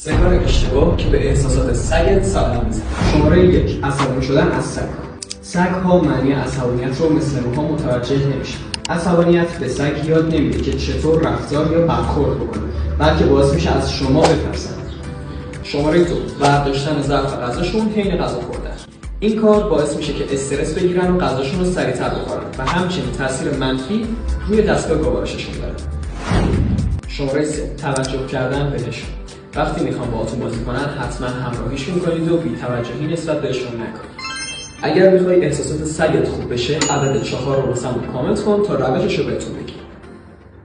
سه اشتباه که به احساسات سگت صدمه میزنه. شماره 1. عصبانی شدن از سگ. سگ‌ها معنی عصبانیت رو مثل ماها متوجه نمیشن. عصبانیت به سگ یاد نمیده که چطور رفتار یا برخورد بکنه، بلکه باعث میشه از شما بترسن. شماره 2. برداشتن ظرف غذاشون حین غذا خوردن. این کار باعث میشه که استرس بگیرن و غذاشون رو سریعتر بخورن و همچنین تاثیر منفی روی دستگاه گوارششون داره. شماره 3. توجه کردن بهشون. وقتی میخوان باهاتون بازی کنن حتما همراهیشون کنید و بی‌توجهی نسبت بهشون نکنید. اگر میخوای احساسات سگت خوب بشه، عدد 4 رو واسمون کامنت کن تا روشش رو بهتون بگم.